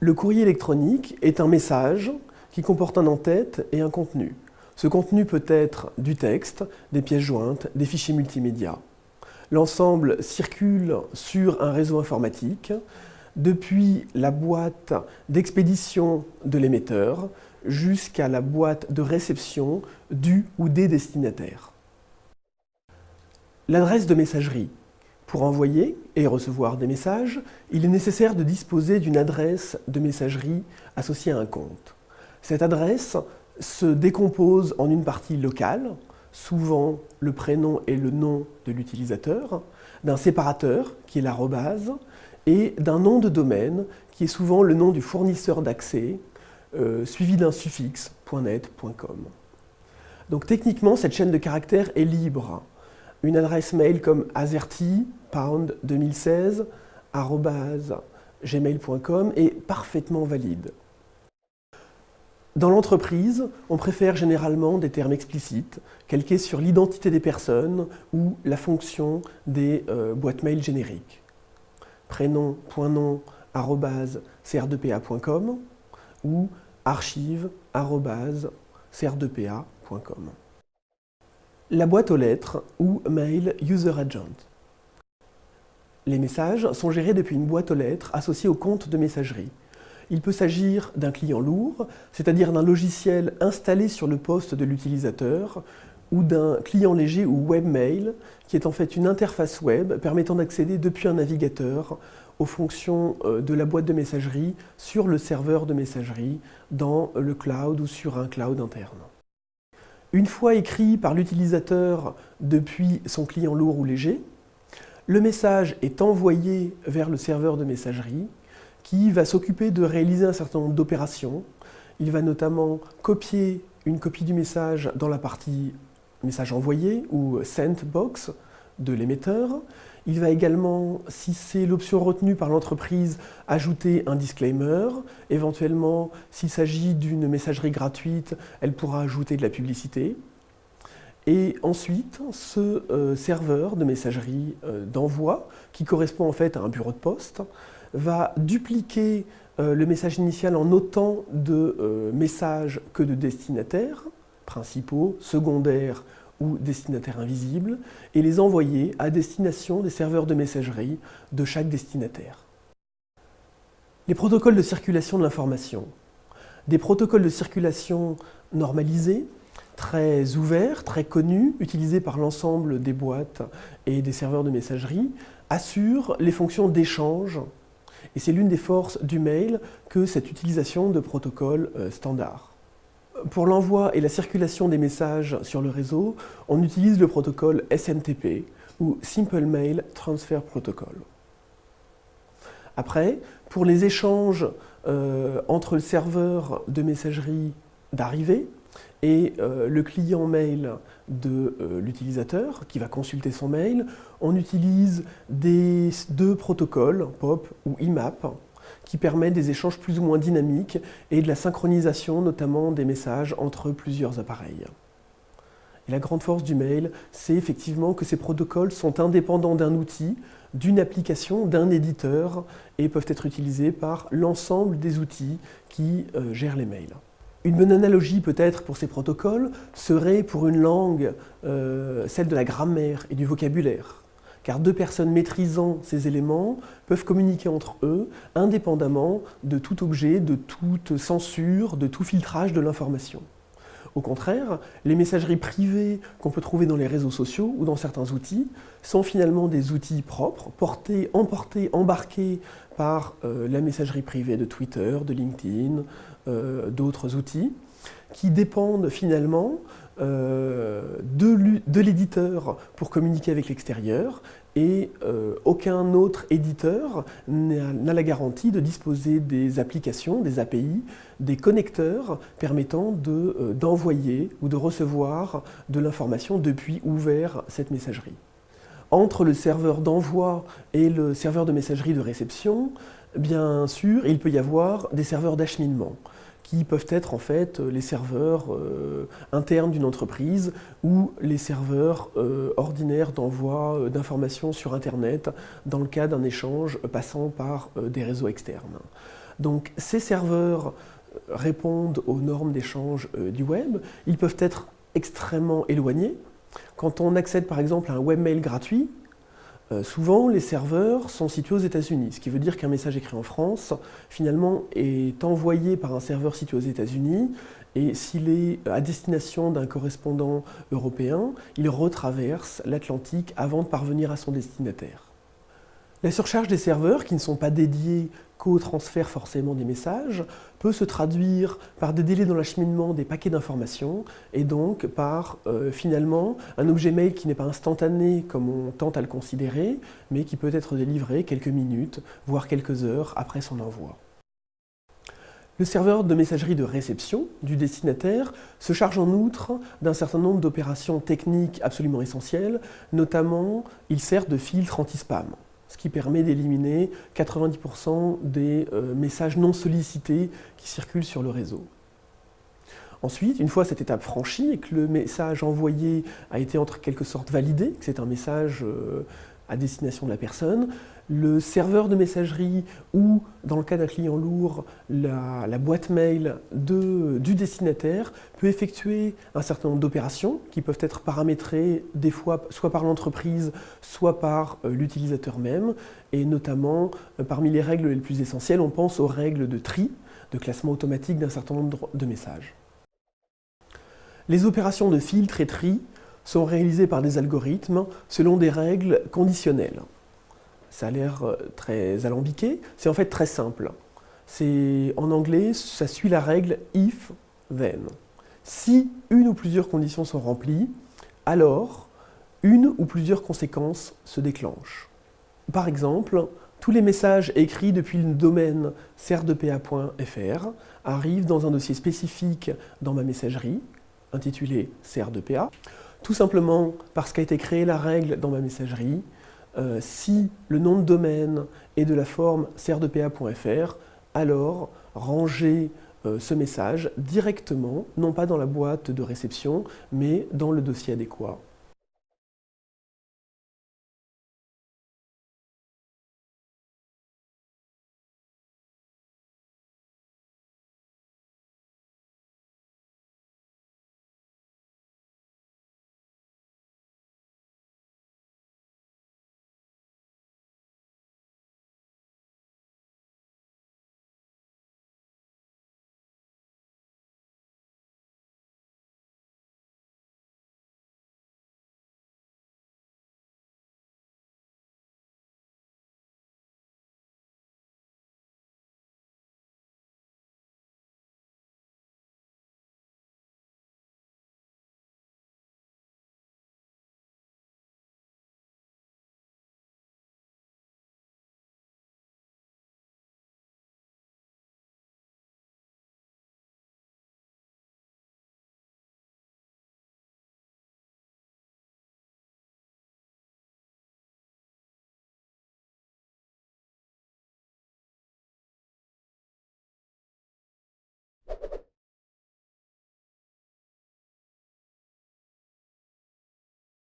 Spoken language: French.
Le courrier électronique est un message qui comporte un en-tête et un contenu. Ce contenu peut être du texte, des pièces jointes, des fichiers multimédia. L'ensemble circule sur un réseau informatique depuis la boîte d'expédition de l'émetteur jusqu'à la boîte de réception du ou des destinataires. L'adresse de messagerie. Pour envoyer et recevoir des messages, il est nécessaire de disposer d'une adresse de messagerie associée à un compte. Cette adresse se décompose en une partie locale, souvent le prénom et le nom de l'utilisateur, d'un séparateur, qui est l'arrobase, et d'un nom de domaine, qui est souvent le nom du fournisseur d'accès, suivi d'un suffixe, .net, .com. Donc techniquement, cette chaîne de caractères est libre. Une adresse mail comme azerty2016@gmail.com est parfaitement valide. Dans l'entreprise, on préfère généralement des termes explicites, calqués sur l'identité des personnes ou la fonction des boîtes mail génériques. Prénom.nom@cr2pa.com ou archive@cr2pa.com. La boîte aux lettres ou Mail User Agent. Les messages sont gérés depuis une boîte aux lettres associée au compte de messagerie. Il peut s'agir d'un client lourd, c'est-à-dire d'un logiciel installé sur le poste de l'utilisateur, ou d'un client léger ou webmail, qui est en fait une interface web permettant d'accéder depuis un navigateur aux fonctions de la boîte de messagerie sur le serveur de messagerie dans le cloud ou sur un cloud interne. Une fois écrit par l'utilisateur depuis son client lourd ou léger, le message est envoyé vers le serveur de messagerie qui va s'occuper de réaliser un certain nombre d'opérations. Il va notamment copier une copie du message dans la partie message envoyé ou sent box de l'émetteur. Il va également, si c'est l'option retenue par l'entreprise, ajouter un disclaimer. Éventuellement, s'il s'agit d'une messagerie gratuite, elle pourra ajouter de la publicité. Et ensuite, ce serveur de messagerie d'envoi, qui correspond en fait à un bureau de poste, va dupliquer le message initial en autant de messages que de destinataires, principaux, secondaires ou destinataires invisibles, et les envoyer à destination des serveurs de messagerie de chaque destinataire. Les protocoles de circulation de l'information. Des protocoles de circulation normalisés, très ouverts, très connus, utilisés par l'ensemble des boîtes et des serveurs de messagerie, assurent les fonctions d'échange. Et c'est l'une des forces du mail que cette utilisation de protocoles standards. Pour l'envoi et la circulation des messages sur le réseau, on utilise le protocole SMTP ou Simple Mail Transfer Protocol. Après, pour les échanges entre le serveur de messagerie d'arrivée et le client mail de l'utilisateur qui va consulter son mail, on utilise deux protocoles, POP ou IMAP, qui permettent des échanges plus ou moins dynamiques et de la synchronisation notamment des messages entre plusieurs appareils. Et la grande force du mail, c'est effectivement que ces protocoles sont indépendants d'un outil, d'une application, d'un éditeur et peuvent être utilisés par l'ensemble des outils qui gèrent les mails. Une bonne analogie peut-être pour ces protocoles serait pour une langue celle de la grammaire et du vocabulaire. Car deux personnes maîtrisant ces éléments peuvent communiquer entre eux indépendamment de tout objet, de toute censure, de tout filtrage de l'information. Au contraire, les messageries privées qu'on peut trouver dans les réseaux sociaux ou dans certains outils sont finalement des outils propres, emportés, embarqués par la messagerie privée de Twitter, de LinkedIn, d'autres outils, qui dépendent finalement de l'éditeur pour communiquer avec l'extérieur et aucun autre éditeur n'a la garantie de disposer des applications, des API, des connecteurs permettant d'envoyer ou de recevoir de l'information depuis ou vers cette messagerie. Entre le serveur d'envoi et le serveur de messagerie de réception, bien sûr, il peut y avoir des serveurs d'acheminement, qui peuvent être en fait les serveurs internes d'une entreprise ou les serveurs ordinaires d'envoi d'informations sur Internet dans le cas d'un échange passant par des réseaux externes. Donc ces serveurs répondent aux normes d'échange du web. Ils peuvent être extrêmement éloignés. Quand on accède par exemple à un webmail gratuit, souvent les serveurs sont situés aux États-Unis, ce qui veut dire qu'un message écrit en France, finalement, est envoyé par un serveur situé aux États-Unis, et s'il est à destination d'un correspondant européen, il retraverse l'Atlantique avant de parvenir à son destinataire. La surcharge des serveurs, qui ne sont pas dédiés qu'au transfert forcément des messages, peut se traduire par des délais dans l'acheminement des paquets d'informations et donc par finalement un objet mail qui n'est pas instantané comme on tente à le considérer, mais qui peut être délivré quelques minutes, voire quelques heures après son envoi. Le serveur de messagerie de réception du destinataire se charge en outre d'un certain nombre d'opérations techniques absolument essentielles, notamment il sert de filtre anti-spam, ce qui permet d'éliminer 90% des messages non sollicités qui circulent sur le réseau. Ensuite, une fois cette étape franchie et que le message envoyé a été en quelque sorte validé, que c'est un message à destination de la personne, le serveur de messagerie ou, dans le cas d'un client lourd, la boîte mail du destinataire peut effectuer un certain nombre d'opérations qui peuvent être paramétrées des fois soit par l'entreprise, soit par l'utilisateur même. Et notamment, parmi les règles les plus essentielles, on pense aux règles de tri, de classement automatique d'un certain nombre de messages. Les opérations de filtre et tri sont réalisées par des algorithmes selon des règles conditionnelles. Ça a l'air très alambiqué, c'est en fait très simple. En anglais, ça suit la règle if, then. Si une ou plusieurs conditions sont remplies, alors une ou plusieurs conséquences se déclenchent. Par exemple, tous les messages écrits depuis le domaine serdpa.fr arrivent dans un dossier spécifique dans ma messagerie, intitulé serdpa, tout simplement parce qu'a été créée la règle dans ma messagerie. Si le nom de domaine est de la forme serdpa.fr, alors rangez ce message directement, non pas dans la boîte de réception, mais dans le dossier adéquat.